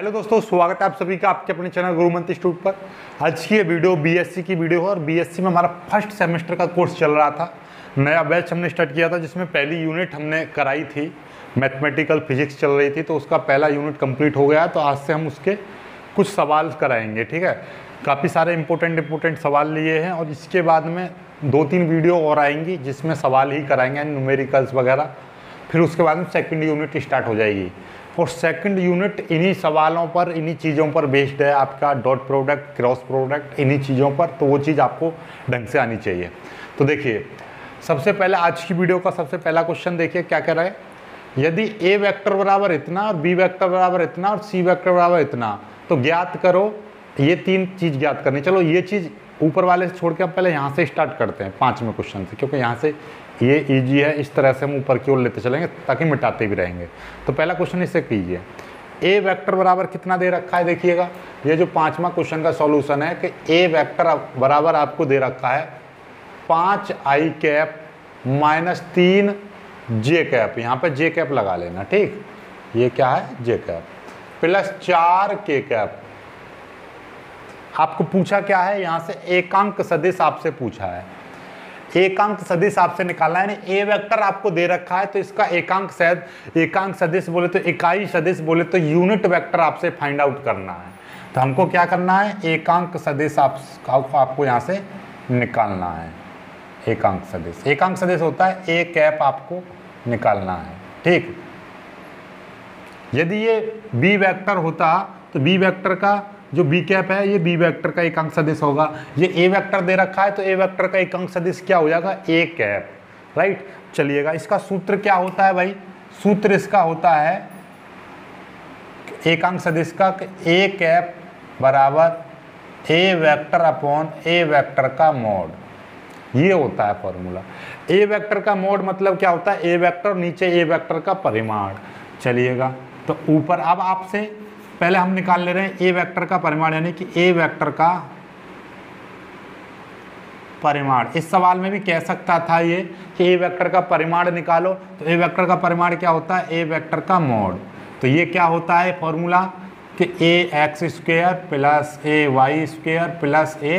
Hello दोस्तों, स्वागत है आप सभी का आपके अपने चैनल गुरुमंत्र इंस्टीट्यूट पर। आज की ये वीडियो बीएससी की वीडियो है और बीएससी में हमारा फर्स्ट सेमेस्टर का कोर्स चल रहा था। नया बैच हमने स्टार्ट किया था जिसमें पहली यूनिट हमने कराई थी, मैथमेटिकल फिजिक्स चल रही थी, तो उसका पहला यूनिट कंप्लीट हो गया। तो आज से हम उसके कुछ सवाल कराएंगे। ठीक है, काफ़ी सारे इंपॉर्टेंट सवाल लिए हैं और इसके बाद में 2-3 वीडियो और आएंगी जिसमें सवाल ही कराएंगे, न्यूमेरिकल्स वगैरह। फिर उसके बाद में सेकंड यूनिट स्टार्ट हो जाएगी और सेकंड यूनिट इन्हीं सवालों पर, इन्हीं चीज़ों पर बेस्ड है। आपका डॉट प्रोडक्ट, क्रॉस प्रोडक्ट, इन्हीं चीज़ों पर, तो वो चीज़ आपको ढंग से आनी चाहिए। तो देखिए, सबसे पहले आज की वीडियो का सबसे पहला क्वेश्चन देखिए क्या कह रहा है। यदि ए वेक्टर बराबर इतना और बी वेक्टर बराबर इतना और सी वेक्टर बराबर इतना, तो ज्ञात करो। ये 3 चीज़ ज्ञात करनी। चलो ये चीज़ ऊपर वाले से छोड़ के हम पहले यहाँ से स्टार्ट करते हैं 5वें क्वेश्चन से, क्योंकि यहाँ से ये इजी है। इस तरह से हम ऊपर की ओर लेते चलेंगे ताकि मिटाते भी रहेंगे। तो पहला क्वेश्चन इससे कीजिए, ए वेक्टर बराबर कितना दे रखा है। देखिएगा, ये जो 5वां क्वेश्चन का सॉल्यूशन है कि ए वेक्टर बराबर आपको दे रखा है 5i कैप माइनस 3 जे कैप। यहाँ पे जे कैप लगा लेना, ठीक। ये क्या है, जे कैप प्लस 4 के कैप। आपको पूछा क्या है, यहाँ से एकांक सदिश आपसे पूछा है। एकांक सदिश आपसे निकालना है। ए वेक्टर आपको दे रखा है तो इसका एकांक सदिश बोले तो इकाई सदिश बोले तो यूनिट वेक्टर आपसे फाइंड आउट करना है। तो हमको क्या करना है, एकांक सदिश आपको यहाँ से निकालना है। एकांक सदिश होता है ए कैप, आपको निकालना है, ठीक। यदि ये बी वेक्टर होता तो बी वेक्टर का जो बी कैप है ये बी वेक्टर का एकांक सदिश होगा। ये ए वेक्टर दे रखा है तो ए वेक्टर का एकांक सदिश क्या हो जाएगा, ए कैप, राइट। चलिएगा, इसका सूत्र क्या होता है भाई, सूत्र इसका होता है एकांक सदिश का ए कैप बराबर ए वेक्टर अपॉन ए वेक्टर का मॉड। ये होता है फॉर्मूला। ए वेक्टर का मॉड मतलब क्या होता है, ए वेक्टर नीचे ए वेक्टर का परिमाण। चलिएगा, तो ऊपर अब आपसे पहले हम निकाल ले रहे हैं ए वेक्टर का परिमाण, यानी कि ए वेक्टर का परिमाण। इस सवाल में भी कह सकता था ये कि ए वेक्टर का परिमाण निकालो, तो ए वेक्टर का परिमाण क्या होता है, ए वेक्टर का मॉड। तो ये क्या होता है फॉर्मूला कि ए एक्स स्क्वायर प्लस ए वाई स्क्वायर प्लस ए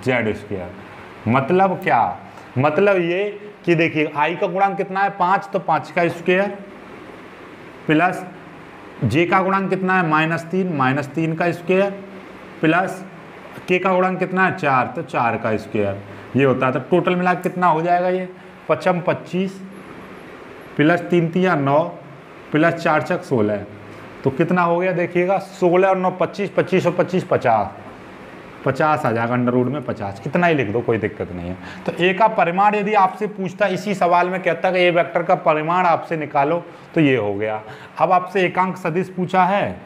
जेड स्क्वायर। मतलब क्या, मतलब ये कि देखिए आई का गुणांक कितना है 5, तो 5 का स्क्वायर प्लस जे का गुणांक कितना है -3 का स्क्वायर प्लस के का गुणांक कितना है 4, तो 4 का स्क्वायर। ये होता है। तो टोटल मिला कितना हो जाएगा, ये 5 25 प्लस 3 3 9 प्लस 4 6 16। तो कितना हो गया देखिएगा, 16 और 9 25, 25 और 25 50 आ जाएगा, अंडर रूट में 50। इतना ही लिख दो, कोई दिक्कत नहीं है। तो ए का परिमाण यदि आपसे पूछता, इसी सवाल में कहता है कि ए वेक्टर का परिमाण आपसे निकालो, तो ये हो गया। अब आपसे एकांक सदिश पूछा है,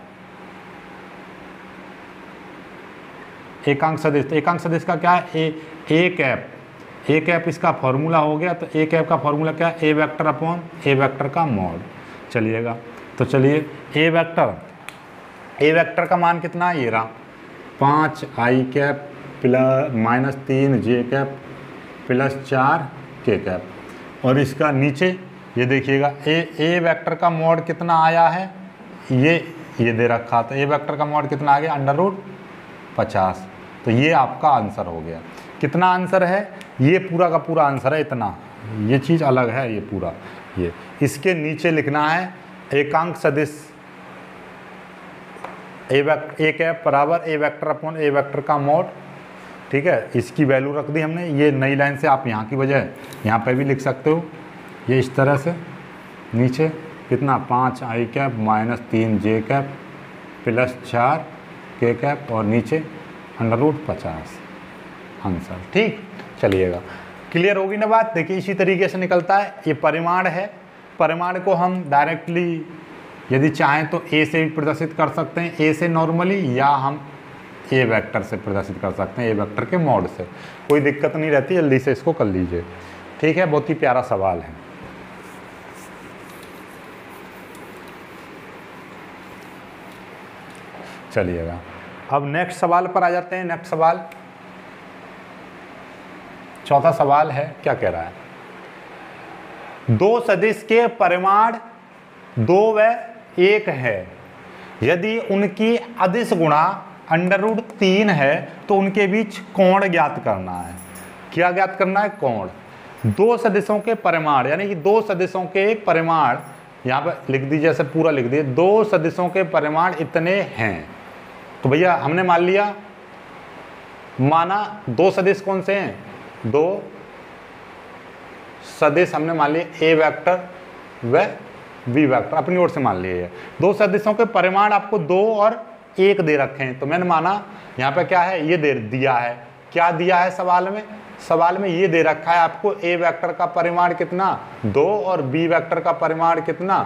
एकांक सदिश। तो एकांक सदिश का क्या है, ए कैप इसका फॉर्मूला हो गया। तो ए कैप का फॉर्मूला क्या है, A vector upon A vector का मॉड। चलिएगा, तो चलिए ए वेक्टर का मान कितना है, ये रहा 5i कैप प्लस -3 जे कैप प्लस 4 के कैप। और इसका नीचे ये देखिएगा ए वेक्टर का मॉड कितना आया है, ये दे रखा था। ए वेक्टर का मॉड कितना आ गया, अंडर रूट 50। तो ये आपका आंसर हो गया। कितना आंसर है, ये पूरा का पूरा आंसर है इतना। ये चीज़ अलग है, ये पूरा। ये इसके नीचे लिखना है एकांक सदिश ए कैप बराबर ए वेक्टर अपॉन ए वेक्टर का मॉड, ठीक है। इसकी वैल्यू रख दी हमने। ये नई लाइन से आप यहाँ की बजाय यहाँ पे भी लिख सकते हो, ये इस तरह से। नीचे कितना, 5i कैप -3 जे कैप प्लस 4 के कैप और नीचे अंडर रूट 50 आंसर, ठीक। चलिएगा, क्लियर होगी ना बात। देखिए, इसी तरीके से निकलता है। ये परिमाण है। परिमाण को हम डायरेक्टली यदि चाहें तो ए से भी प्रदर्शित कर सकते हैं, ए से नॉर्मली, या हम ए वेक्टर से प्रदर्शित कर सकते हैं, ए वेक्टर के मॉड से। कोई दिक्कत नहीं रहती, जल्दी से इसको कर लीजिए, ठीक है। बहुत ही प्यारा सवाल है। चलिएगा, अब नेक्स्ट सवाल पर आ जाते हैं। नेक्स्ट सवाल, चौथा सवाल है, क्या कह रहा है, दो सदिश के परिमाण 2 व 1 है यदि उनकी अदिश गुणा √3 है तो उनके बीच कोण ज्ञात करना है। क्या ज्ञात करना है? कोण। दो सदिशों के परिमाण, यानी कि दो सदिशों के परिमाण, यहाँ पे लिख दीजिए, ऐसे पूरा लिख दीजिए, दो सदिशों के परिमाण इतने हैं। तो भैया हमने मान लिया, माना दो सदिश कौन से हैं? दो सदिश हमने मान लिए ए वेक्टर व बी वेक्टर, अपनी ओर से मान लिए। दो सदिशों के परिमाण आपको 2 और 1 दे रखे हैं, तो मैंने माना यहाँ पे क्या है, ये दे दिया है। क्या दिया है सवाल में? सवाल में ये दे रखा है आपको ए वेक्टर का परिमाण कितना, 2, और बी वेक्टर का परिमाण कितना,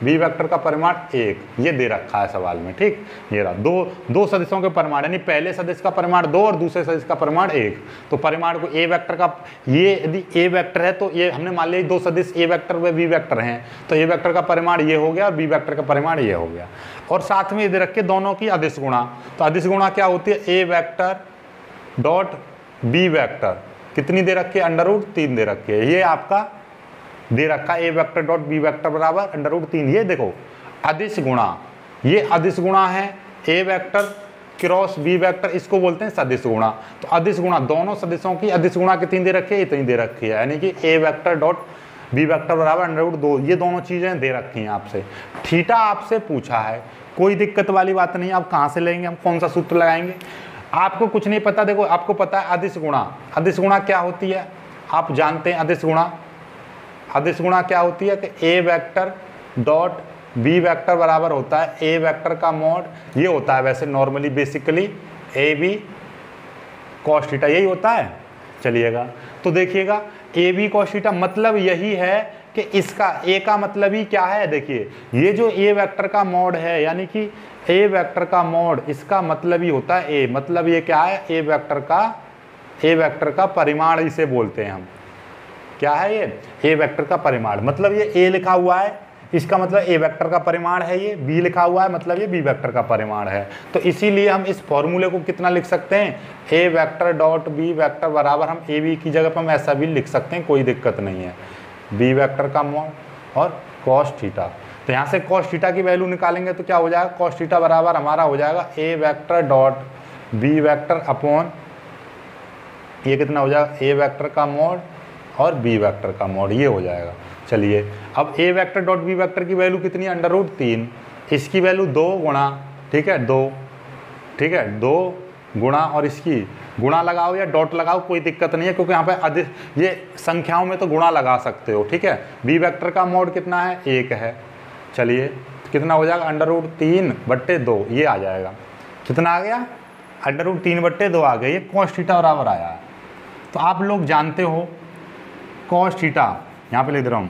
बी वेक्टर का परिमाण 1, ये दे रखा है सवाल में। ठीक, ये रहा दो सदिशों के परिमाण, यानी पहले सदिश का परिमाण 2 और दूसरे सदिश का परिमाण 1। तो परिमाण को ए वेक्टर का, ये यदि ए वेक्टर है तो ये हमने मान लिया दो सदिश ए वेक्टर व बी वेक्टर हैं, तो ए वेक्टर का परिमाण ये हो गया और बी वेक्टर का परिमाण ये हो गया। और साथ में ये दे रखे दोनों की अदिश गुणा। तो अदिश गुणा क्या होती है? A vector dot B vector, कितनी दे रखी है? √3 दे रखी है। ये आपका दे रखा है A vector dot B vector बराबर √3। ये देखो अदिश गुणा, ये अदिश गुणा है A vector cross B vector, इसको बोलते हैं सदिश गुणा। तो अदिश गुणा, दोनों सदिशों की अदिश गुणा कितनी दे रखी है? इतनी दे रखी है, यानी कि A vector dot B vector बराबर √2। ये दोनों चीजें दे रखी हैं आपसे। थीटा आपसे पूछा है, कोई दिक्कत वाली बात नहीं। आप कहाँ से लेंगे, हम कौन सा सूत्र लगाएंगे? आपको कुछ नहीं पता, देखो आपको पता है अदिश गुणा। अदिश गुणा क्या होती है आप जानते हैं? अदिश गुणा, अदिश गुणा क्या होती है कि A vector dot B vector बराबर होता है ए वेक्टर का मॉड, ये होता है वैसे normally basically A B cos theta, यही होता है। चलिएगा तो देखिएगा ए बी कॉस थीटा मतलब यही है कि इसका ए का मतलब ही क्या है? देखिए ये जो ए वेक्टर का मॉड है, यानी कि ए वेक्टर का मॉड, इसका मतलब ही होता है ए, मतलब ये क्या है? ए वेक्टर का परिमाण इसे बोलते हैं हम। क्या है ये? ए वेक्टर का परिमाण। मतलब ये ए लिखा हुआ है, इसका मतलब ए वेक्टर का परिमाण है। ये बी लिखा हुआ है, मतलब ये बी वेक्टर का परिमाण है। तो इसीलिए हम इस फॉर्मूले को कितना लिख सकते हैं? ए वेक्टर डॉट बी वेक्टर बराबर, हम ए बी की जगह पर हम ऐसा भी लिख सकते हैं, कोई दिक्कत नहीं है। बी वेक्टर का मॉड और कॉस थीटा। तो यहाँ से कॉस थीटा की वैल्यू निकालेंगे तो क्या हो जाएगा? कॉस थीटा बराबर हमारा हो जाएगा A vector dot B vector upon, ये कितना हो जाएगा? ए वेक्टर का मॉड और बी वेक्टर का मॉड, ये हो जाएगा। चलिए अब A vector dot B vector की वैल्यू कितनी है? √3। इसकी वैल्यू 2 गुणा, ठीक है 2, ठीक है 2 गुणा, और इसकी गुणा लगाओ या डॉट लगाओ, कोई दिक्कत नहीं है, क्योंकि यहाँ पे अधिक ये संख्याओं में तो गुणा लगा सकते हो। ठीक है, बी वेक्टर का मॉड कितना है? 1 है। चलिए कितना हो जाएगा? √3/2, ये आ जाएगा। कितना आ गया? √3/2 आ गया। ये कॉस थीटा बराबर आया है। तो आप लोग जानते हो कॉस थीटा, यहाँ पे लिख दे रहा हूँ,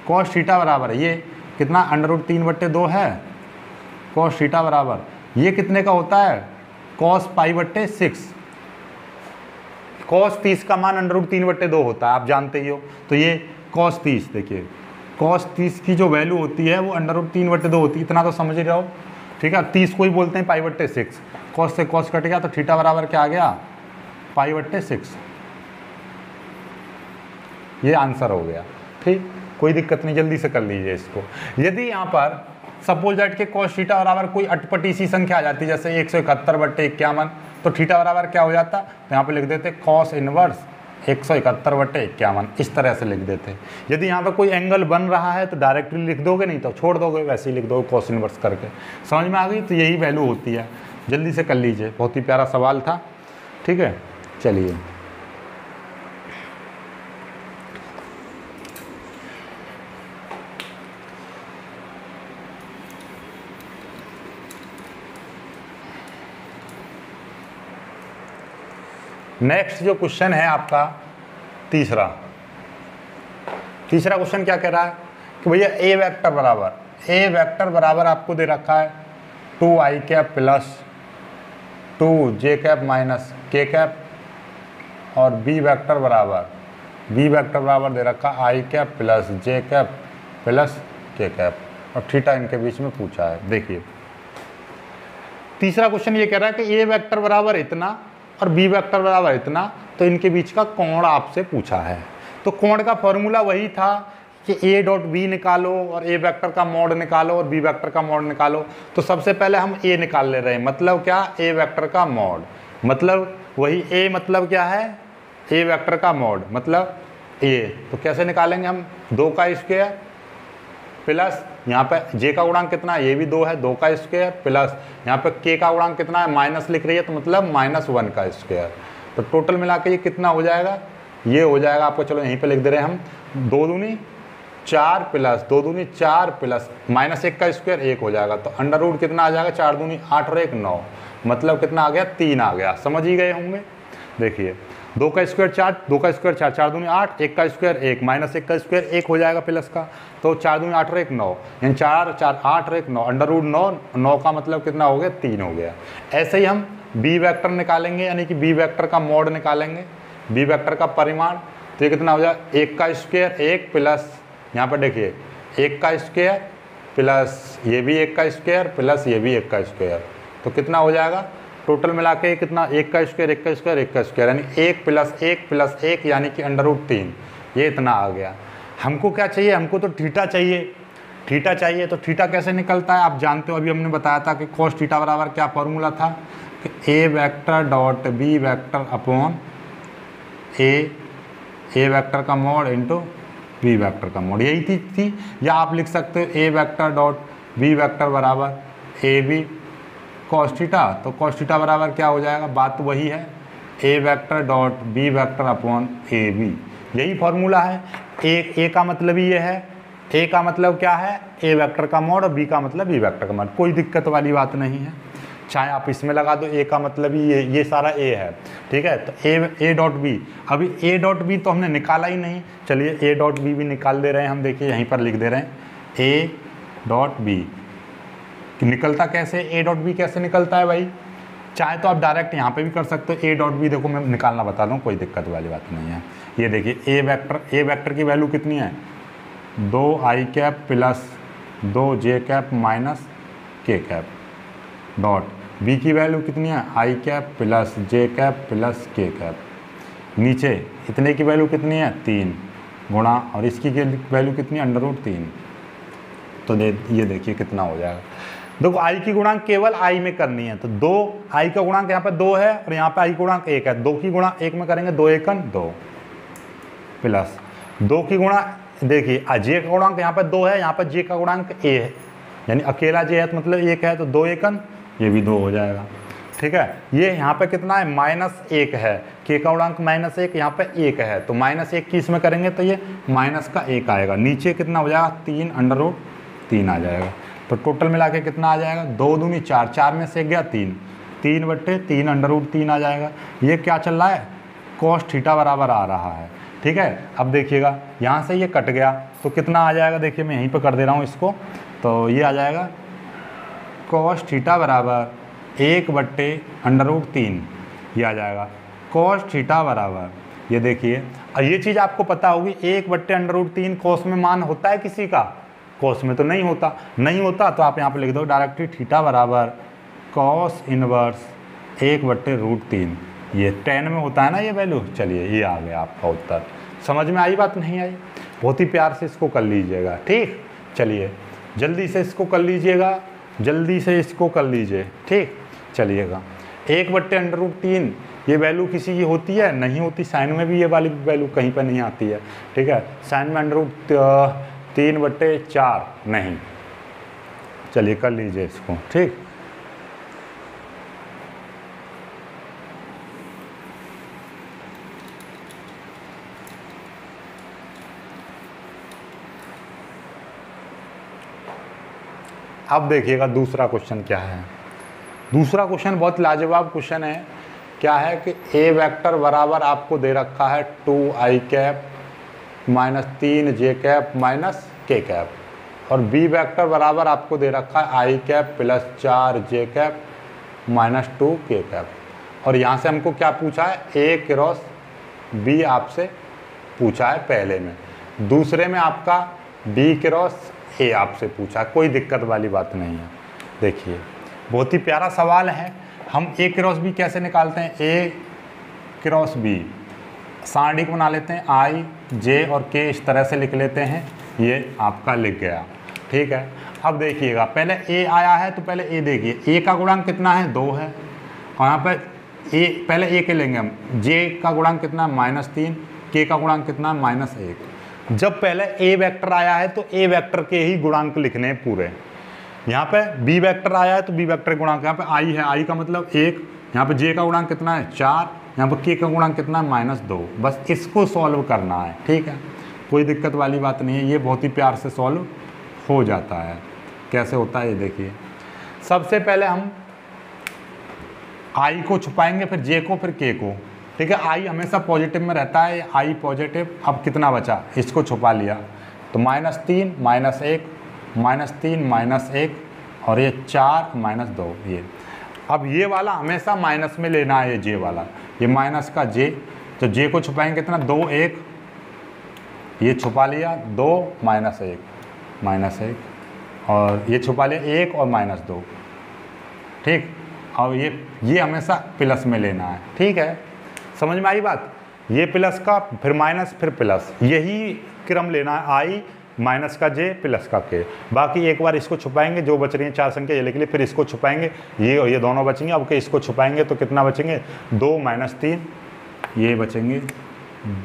कॉस थीटा बराबर ये कितना? √3/2 है। कॉस थीटा बराबर ये कितने का होता है? कॉस π/6। कॉस 30 का मान √3/2 होता है, आप जानते ही हो। तो ये कॉस 30, देखिए कॉस 30 की जो वैल्यू होती है वो √3/2 होती है, इतना तो समझ ही रहे हो। ठीक है, 30 को ही बोलते हैं π/6। कॉस से कॉस कट गया तो थीटा बराबर क्या आ गया? π/6। ये आंसर हो गया। ठीक, कोई दिक्कत नहीं, जल्दी से कर लीजिए इसको। यदि यहाँ पर सपोज दैट के कॉस थीटा बराबर कोई अटपटी सी संख्या आ जाती है, जैसे 171/51, तो थीटा बराबर क्या हो जाता? तो यहाँ पे लिख देते कॉस इनवर्स 171/51, इस तरह से लिख देते। यदि यहाँ पे कोई एंगल बन रहा है तो डायरेक्टली लिख दोगे, नहीं तो छोड़ दोगे, वैसे ही लिख दोगे कॉस इनवर्स करके। समझ में आ गई? तो यही वैल्यू होती है। जल्दी से कर लीजिए, बहुत ही प्यारा सवाल था। ठीक है, चलिए नेक्स्ट जो क्वेश्चन है आपका तीसरा क्वेश्चन क्या कह रहा है कि भैया ए वेक्टर बराबर आपको दे रखा है 2i cap plus 2j cap minus k cap, और बी वेक्टर बराबर दे रखा i cap plus j cap plus k cap, और थीटा इनके बीच में पूछा है। देखिए तीसरा क्वेश्चन ये कह रहा है कि ए वेक्टर बराबर इतना और बी वेक्टर बराबर इतना, तो इनके बीच का कोण आपसे पूछा है। तो कोण का फॉर्मूला वही था कि ए डॉट बी निकालो और ए वेक्टर का मॉड निकालो और बी वेक्टर का मॉड निकालो, तो सबसे पहले हम ए निकाल ले रहे हैं। मतलब क्या, ए वेक्टर का मॉड, मतलब वही ए, मतलब क्या है, ए वेक्टर का मॉड मतलब ए। तो कैसे निकालेंगे हम, 2 का स्क्वायर प्लस यहाँ पे जे का गुणांक कितना है, ये भी 2 है, 2 का स्क्वायर प्लस यहाँ पे के का गुणांक कितना है, माइनस लिख रही है तो मतलब -1 का स्क्वायर। तो टोटल मिला के ये कितना हो जाएगा, ये हो जाएगा आपको, चलो यहीं पे लिख दे रहे हैं हम, 2 दूनी 4 प्लस 2 दूनी 4 प्लस -1 का स्क्वायर 1 हो जाएगा। तो अंडर रूट कितना आ जाएगा, 4 दूनी 8 और 1 9, मतलब कितना आ गया, 3 आ गया। समझ ही गए होंगे। देखिए 2 का स्क्वायर 4, 2 का स्क्वायर 4, 4 दूनी 8, 1 का स्क्वायर 1, -1 का स्क्वायर 1 हो जाएगा प्लस का, तो 4 दूनी 8 और 1 9, यानी 4 4 8 और 1 9, अंडर रूट 9, 9 का मतलब कितना हो गया, 3 हो गया। ऐसे ही हम बी वेक्टर निकालेंगे, यानी कि बी वेक्टर का मॉड निकालेंगे, बी वेक्टर का परिमाण। तो ये कितना हो जाएगा, 1 का स्क्वायर 1 प्लस यहाँ पर देखिए 1 का स्क्वायर प्लस ये भी 1 का स्क्वायर प्लस ये भी 1 का स्क्वायर, तो कितना हो जाएगा, टोटल मिला के कितना, 1 का स्क्वायर 1 का स्क्वायर 1 का स्क्वायर, यानी 1 प्लस 1 यानी कि अंडर रूट 3, ये इतना आ गया। हमको क्या चाहिए, हमको तो थीटा चाहिए, थीटा चाहिए। तो थीटा कैसे निकलता है आप जानते हो, अभी हमने बताया था कि कॉस थीटा बराबर क्या फॉर्मूला था, कि A vector dot B vector upon A vector का मॉड इंटू बी वेक्टर का मॉड, यही थी। या आप लिख सकते हो A vector dot B vector बराबर ए बी कॉस थीटा। तो कॉस थीटा बराबर क्या हो जाएगा, बात तो वही है, A vector dot B vector upon A B, यही फॉर्मूला है। ए का मतलब ही ये है, ए का मतलब क्या है, ए वेक्टर का मॉड, और बी का मतलब बी वेक्टर का मॉड, कोई दिक्कत वाली बात नहीं है। चाहे आप इसमें लगा दो, ए का मतलब ही ये सारा ए है, ठीक है। तो ए डॉट बी, अभी ए डॉट बी तो हमने निकाला ही नहीं, चलिए ए डॉट बी भी निकाल दे रहे हैं हम। देखिए यहीं पर लिख दे रहे हैं ए डॉट बी, निकलता कैसे, ए डॉट बी कैसे निकलता है भाई, चाहे तो आप डायरेक्ट यहाँ पे भी कर सकते हो। ए डॉट बी देखो मैं निकालना बता दूँ, कोई दिक्कत वाली बात नहीं है। ये देखिए ए वेक्टर की वैल्यू कितनी है, 2 आई कैप प्लस 2 जे कैप माइनस के कैप, डॉट बी की वैल्यू कितनी है, आई कैप प्लस जे कैप प्लस के कैप, नीचे इतने की वैल्यू कितनी है, 3 गुणा, और इसकी वैल्यू कितनी है, अंडर रूट 3। तो ये देखिए कितना हो जाएगा। देखो आई की गुणांक केवल आई में करनी है, तो 2 आई का गुणांक यहाँ पे 2 है और यहाँ पे आई गुणांक 1 है, 2 की गुणा 1 में करेंगे, 2 1 2 प्लस 2 की गुणा, देखिए जे का गुणांक यहाँ पे 2 है, यहाँ पे जे का गुणांक ए है, यानी अकेला जे है तो मतलब 1 है, तो 2 1 ये भी 2 हो जाएगा, ठीक है। ये यहाँ पे कितना है, -1 है, के का गुणांक -1, यहाँ पे 1 है, तो -1 की इसमें करेंगे तो ये माइनस का 1 आएगा, नीचे कितना हो जाएगा, 3 अंडर रूट 3 आ जाएगा। तो टोटल मिला के कितना आ जाएगा, 2 दूनी 4, 4 में से गया 3, 3/3 अंडर रूट 3 आ जाएगा। ये क्या चल रहा है, कॉस थीटा बराबर आ रहा है, ठीक है। अब देखिएगा यहाँ से ये कट गया तो कितना आ जाएगा, देखिए मैं यहीं पर कर दे रहा हूँ इसको, तो ये आ जाएगा कॉस थीटा बराबर 1/√3, ये आ जाएगा कॉस थीटा बराबर, ये देखिए ये चीज़ आपको पता होगी, 1/√3 कॉस में मान होता है किसी का, कॉस में तो नहीं होता, तो आप यहाँ पे लिख दो डायरेक्टली थीटा बराबर कॉस इनवर्स 1/√3, ये 10 में होता है ना ये वैल्यू। चलिए ये आ गया आपका उत्तर। समझ में आई बात, नहीं आई, बहुत ही प्यार से इसको कर लीजिएगा, ठीक। चलिए जल्दी से इसको कर लीजिएगा, जल्दी से इसको कर लीजिए, ठीक। चलिएगा 1/√3 ये वैल्यू किसी की होती है, नहीं होती, साइन में भी ये वाली वैल्यू कहीं पर नहीं आती है, ठीक है। साइन में √3/4 नहीं। चलिए कर लीजिए इसको, ठीक। अब देखिएगा दूसरा क्वेश्चन क्या है। दूसरा क्वेश्चन बहुत लाजवाब क्वेश्चन है। क्या है कि ए वेक्टर बराबर आपको दे रखा है 2 आई कैप माइनस 3 जे कैप माइनस के कैप, और बी वेक्टर बराबर आपको दे रखा है आई कैप प्लस 4 जे कैप माइनस 2 के कैप। और यहाँ से हमको क्या पूछा है, ए क्रॉस बी आपसे पूछा है पहले में, दूसरे में आपका बी क्रॉस ए आपसे पूछा, कोई दिक्कत वाली बात नहीं है। देखिए बहुत ही प्यारा सवाल है। हम ए क्रॉस बी कैसे निकालते हैं, ए क्रॉस बी सारणी को बना लेते हैं, आई जे और के इस तरह से लिख लेते हैं। ये आपका लिख गया। ठीक है, अब देखिएगा पहले ए आया है तो पहले ए देखिए, ए का गुणांक कितना है 2 है, और यहाँ पर ए पहले ए के लेंगे हम, जे का गुणांक कितना है -3, के का गुणांक कितना है -1। जब पहले ए वेक्टर आया है तो ए वेक्टर के ही गुणांक लिखने हैं पूरे। यहाँ पे बी वेक्टर आया है तो बी वेक्टर गुणांक, यहाँ पे आई है, आई का मतलब 1, यहाँ पे जे का गुणांक कितना है 4, यहाँ पर के का गुणांक कितना है -2। बस इसको सॉल्व करना है। ठीक है, कोई दिक्कत वाली बात नहीं है, ये बहुत ही प्यार से सॉल्व हो जाता है। कैसे होता है ये देखिए, सबसे पहले हम आई को छुपाएंगे, फिर जे को, फिर के को। ठीक है, आई हमेशा पॉजिटिव में रहता है, आई पॉजिटिव। अब कितना बचा, इसको छुपा लिया तो -3 -1 -3 -1 और ये 4 -2 ये। अब ये वाला हमेशा माइनस में लेना है, ये जे वाला, ये माइनस का जे, तो जे को छुपाएंगे कितना 2 1, ये छुपा लिया 2 -1 और ये छुपा लिया 1 और -2। ठीक, और ये हमेशा प्लस में लेना है। ठीक है, समझ में आई बात, ये प्लस का फिर माइनस फिर प्लस, यही क्रम लेना है, आई माइनस का जे प्लस का के। बाकी एक बार इसको छुपाएंगे, जो बच रही है 4 संख्या ये लिख लिए, फिर इसको छुपाएंगे, ये और ये दोनों बचेंगे। अब के इसको छुपाएंगे तो कितना बचेंगे 2 -3, ये बचेंगे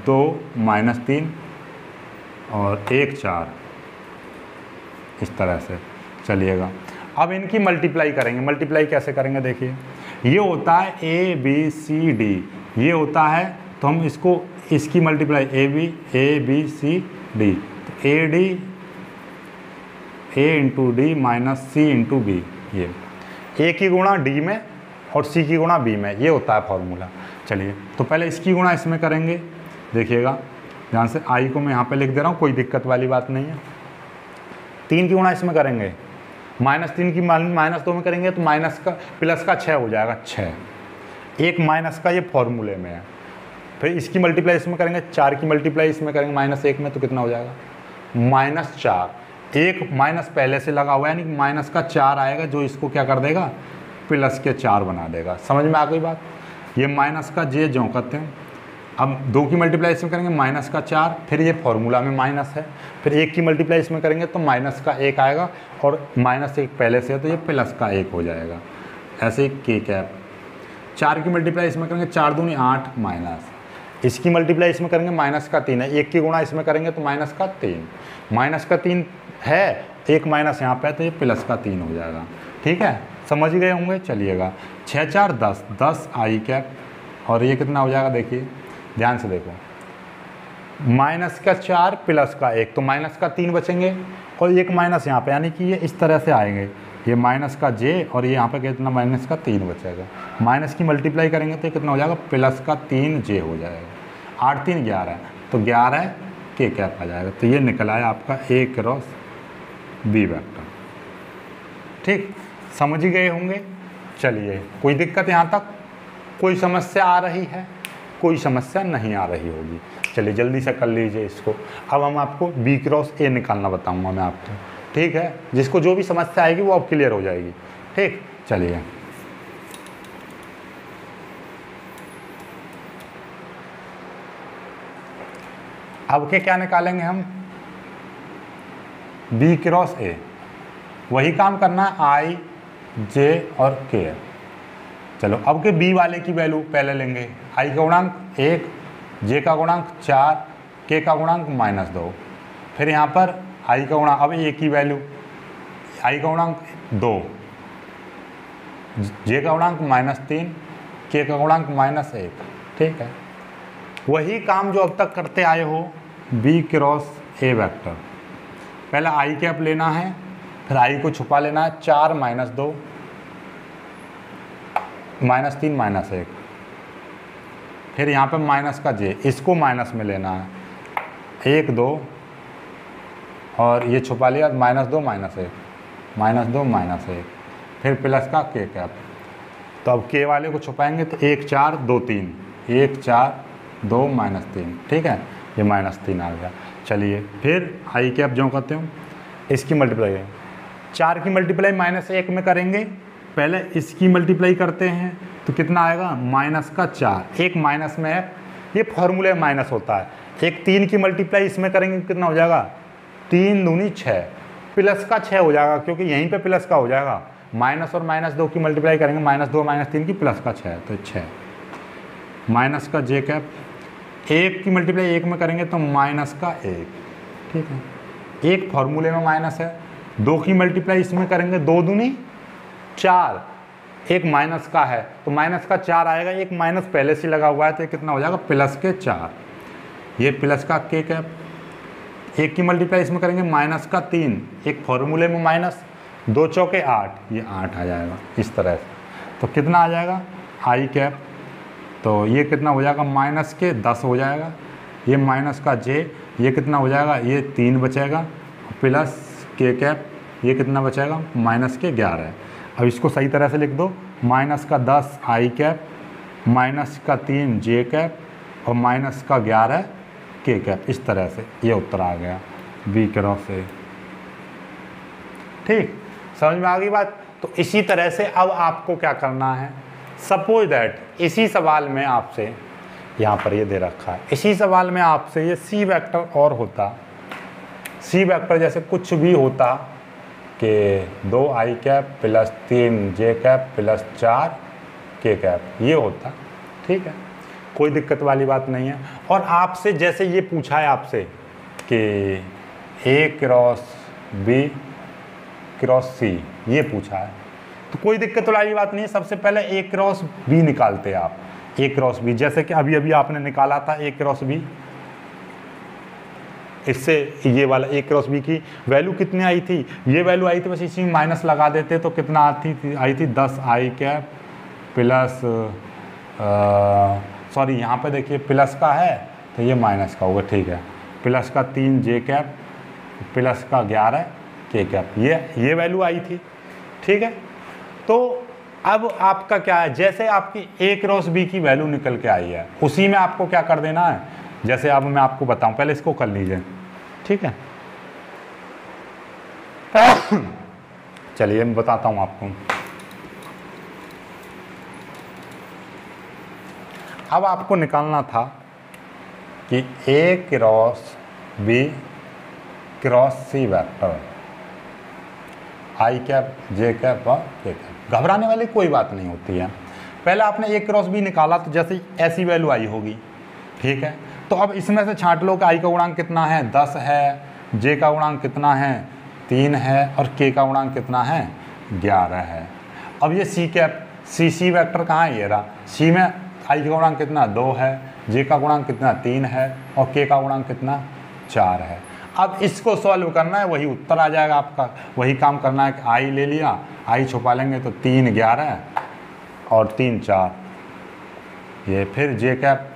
2 -3 और 1 4, इस तरह से चलिएगा। अब इनकी मल्टीप्लाई करेंगे। मल्टीप्लाई कैसे करेंगे देखिए, ये होता है ए बी सी डी, ये होता है तो हम इसको, इसकी multiply A B C D, तो A D A into D minus C into B, ये ए की गुणा डी में और सी की गुणा बी में, ये होता है फॉर्मूला। चलिए तो पहले इसकी गुणा इसमें करेंगे, देखिएगा ध्यान से, आई को मैं यहाँ पे लिख दे रहा हूँ, कोई दिक्कत वाली बात नहीं है। 3 की गुणा इसमें करेंगे, -3 की -2 में करेंगे तो माइनस का प्लस का 6 हो जाएगा, 6 एक माइनस का, ये फॉर्मूले में है। फिर इसकी मल्टीप्लाई इसमें करेंगे, 4 की मल्टीप्लाई इसमें करेंगे -1 में, तो कितना हो जाएगा -4। एक माइनस पहले से लगा हुआ है, यानी माइनस का 4 आएगा, जो इसको क्या कर देगा प्लस के 4 बना देगा। समझ में आ गई बात, ये माइनस का जे जो करते हैं। अब 2 की मल्टीप्लाई इसमें करेंगे माइनस का 4, फिर ये फॉर्मूला में माइनस है, फिर 1 की मल्टीप्लाई इसमें करेंगे तो माइनस का 1 आएगा, और -1 पहले से है तो ये प्लस का 1 हो जाएगा। ऐसे ही के कैप। 4 की मल्टीप्लाई इसमें करेंगे, 4 दूनी 8 माइनस, इसकी मल्टीप्लाई इसमें करेंगे माइनस का 3 है, 1 की गुणा इसमें करेंगे तो माइनस का 3 है, एक माइनस यहाँ पे है तो ये प्लस का 3 हो जाएगा। ठीक है, समझ गए होंगे। चलिएगा 6 4 10, 10 आई कैप, और ये कितना हो जाएगा देखिए, ध्यान से देखो, माइनस का 4 प्लस का 1, तो माइनस का 3 बचेंगे, और एक माइनस यहाँ पे, यानी कि ये इस तरह से आएंगे, ये माइनस का जे और ये यहाँ पे कितना माइनस का 3 बचेगा। माइनस की मल्टीप्लाई करेंगे तो कितना हो जाएगा प्लस का 3 जे हो जाएगा। 8 3 11, तो 11 के कैप आ जाएगा। तो ये निकल आया आपका ए क्रॉस बी वेक्टर। ठीक, समझ ही गए होंगे। चलिए, कोई दिक्कत यहाँ तक, कोई समस्या आ रही है? कोई समस्या नहीं आ रही होगी। चलिए जल्दी से कर लीजिए इसको। अब हम आपको बी क्रॉस ए निकालना बताऊंगा मैं आपको। ठीक है, जिसको जो भी समस्या आएगी वो अब क्लियर हो जाएगी। ठीक, चलिए अब के क्या निकालेंगे हम, बी क्रॉस ए। वही काम करना है, आई जे और के। चलो अब के बी वाले की वैल्यू पहले लेंगे। आई का गुणांक 1, जे का गुणांक 4, के का गुणांक -2। फिर यहाँ पर आई का गुणांक, अब ए की वैल्यू, आई का गुणांक 2, जे का गुणांक -3, के का गुणांक -1। ठीक है, वही काम जो अब तक करते आए हो, बी क्रॉस ए वेक्टर। पहले आई कैप लेना है, फिर आई को छुपा लेना है, 4 -2 -3 -1। फिर यहाँ पे माइनस का जे, इसको माइनस में लेना है, 1 2 और ये छुपा लिया, -2 -1 -1। फिर प्लस का के कैप। तो अब के वाले को छुपाएंगे तो 1 4 2 3, 1 4 2 -3। ठीक है, ये -3 आ गया। चलिए फिर आई कैप जो करते हो, इसकी मल्टीप्लाई करेंगे, 4 की मल्टीप्लाई -1 में करेंगे। पहले इसकी मल्टीप्लाई करते हैं तो कितना आएगा, माइनस का 4, एक माइनस में है, ये फॉर्मूले माइनस होता है। एक 3 की मल्टीप्लाई इसमें करेंगे कितना हो जाएगा, 3 दूनी 6, प्लस का 6 हो जाएगा क्योंकि यहीं पे प्लस का हो जाएगा। माइनस और माइनस 2 की मल्टीप्लाई करेंगे, -2 -3 की प्लस का 6, तो 6 माइनस का जे कैप, 1 की मल्टीप्लाई 1 में करेंगे तो माइनस का 1, ठीक है। एक फॉर्मूले में माइनस है, 2 की मल्टीप्लाई इसमें करेंगे 2 दूनी 4, एक माइनस का है तो माइनस का 4 आएगा, एक माइनस पहले से लगा हुआ है तो ये कितना हो जाएगा प्लस के 4, ये प्लस का के कैप। 1 की मल्टीप्लाई इसमें करेंगे माइनस का 3, एक फॉर्मूले में माइनस, 2 चौके 8, ये 8 आ जाएगा इस तरह से। तो कितना आ जाएगा आई कैप, तो ये कितना हो जाएगा माइनस के 10 हो जाएगा, ये माइनस का जे, ये कितना हो जाएगा, ये 3 बचेगा, प्लस के कैप, ये कितना बचेगा माइनस के 11। अब इसको सही तरह से लिख दो, माइनस का 10 आई कैप, माइनस का 3 जे कैप और माइनस का 11 के कैप, इस तरह से ये उत्तर आ गया बी क्रॉस ए। ठीक, समझ में आ गई बात। तो इसी तरह से अब आपको क्या करना है, सपोज दैट इसी सवाल में आपसे यहाँ पर ये दे रखा है, इसी सवाल में आपसे ये सी वेक्टर और होता, सी वेक्टर जैसे कुछ भी होता कि 2 आई कैप प्लस 3 जे कैप प्लस 4 के कैप, ये होता, ठीक है, कोई दिक्कत वाली बात नहीं है। और आपसे जैसे ये पूछा है आपसे कि ए क्रॉस बी क्रॉस सी, ये पूछा है, तो कोई दिक्कत वाली बात नहीं है। सबसे पहले ए क्रॉस बी निकालते हैं आप, ए क्रॉस बी, जैसे कि अभी अभी आपने निकाला था ए क्रॉस बी, इससे ये वाला ए क्रॉस बी की वैल्यू कितनी आई थी, ये वैल्यू आई थी, बस इसी में माइनस लगा देते तो कितना आई थी 10 आई कैप प्लस, सॉरी यहाँ पे देखिए प्लस का है तो ये माइनस का होगा, ठीक है, प्लस का 3 जे कैप प्लस का 11 के कैप, ये वैल्यू आई थी, ठीक है। तो अब आपका क्या है, जैसे आपकी ए क्रॉस बी की वैल्यू निकल के आई है, उसी में आपको क्या कर देना है, जैसे अब मैं आपको बताऊं, पहले इसको कर लीजिए, ठीक है। चलिए मैं बताता हूं आपको। अब आपको निकालना था कि ए cross B cross C vector, आई कैप जे कैप और के कैप, घबराने वाली कोई बात नहीं होती है। पहले आपने ए क्रॉस बी निकाला तो जैसे ऐसी वैल्यू आई होगी, ठीक है, तो अब इसमें से छांट लो कि आई का गुणांक कितना है 10 है, जे का गुणांक कितना है 3 है और के का गुणांक कितना है 11 है। अब ये सी कैप, सी वेक्टर कहाँ है, ये रहा, सी में आई का गुणांक कितना 2 है, जे का गुणांक कितना 3 है और के का गुणांक कितना 4 है। अब इसको सॉल्व करना है, वही उत्तर आ जाएगा आपका, वही काम करना है कि आई ले लिया, आई छुपा लेंगे तो 3 11 और 3 4, ये फिर जे कैप,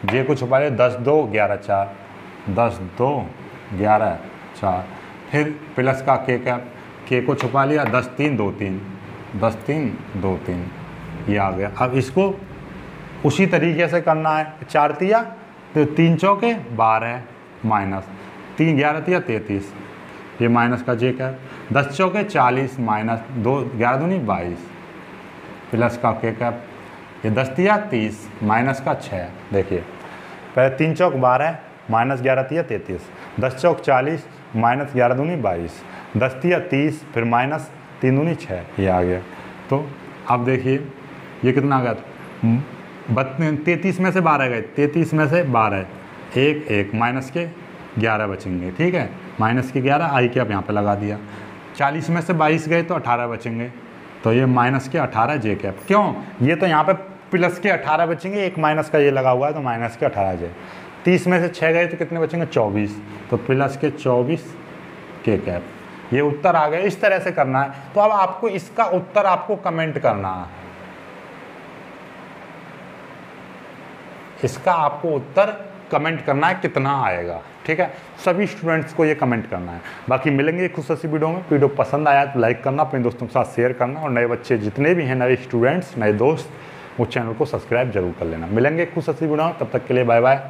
जे को छुपा लिया 10 2 11 4, 10 2 11 4, फिर प्लस का के कैप, के को छुपा लिया 10 3 2 3, 10 3 2 3, ये आ गया। अब इसको उसी तरीके से करना है, 4 तिया तो 3 चौके 12 माइनस 3 11 तिया 33, ये माइनस का जे कैप, 10 चौके 40 माइनस 2 11 दूनी 22, प्लस का के कैप, ये 10 तिया 30 माइनस का 6, देखिए पहले 3 चौक 12 माइनस 11 तिया 33, 10 चौक 40 माइनस 11 दूनी 22, 10 तिया 30 फिर माइनस 3 दूनी 6, ये आ गया। तो अब देखिए ये कितना आ गया, 33 में से 12 गए, 33 में से 12 1 1 माइनस के 11 बचेंगे, ठीक है, माइनस के 11 आई के अब यहाँ पे लगा दिया, 40 में से 22 गए तो 18 बचेंगे, तो ये माइनस के 18 जे कैप, क्यों, ये तो यहाँ पे प्लस के 18 बचेंगे, एक माइनस का ये लगा हुआ है तो माइनस के 18 जे, 30 में से 6 गए तो कितने बचेंगे 24, तो प्लस के 24 के कैप, ये उत्तर आ गया। इस तरह से करना है। तो अब आपको इसका उत्तर आपको कमेंट करना है, इसका आपको उत्तर कमेंट करना है कितना आएगा, ठीक है, सभी स्टूडेंट्स को ये कमेंट करना है। बाकी मिलेंगे खुश सी वीडियो में, वीडियो पसंद आया तो लाइक करना, अपने दोस्तों के साथ शेयर करना और नए बच्चे जितने भी हैं, नए स्टूडेंट्स, नए दोस्त, वो चैनल को सब्सक्राइब जरूर कर लेना। मिलेंगे खुश सी वीडियो में, तब तक के लिए बाय बाय।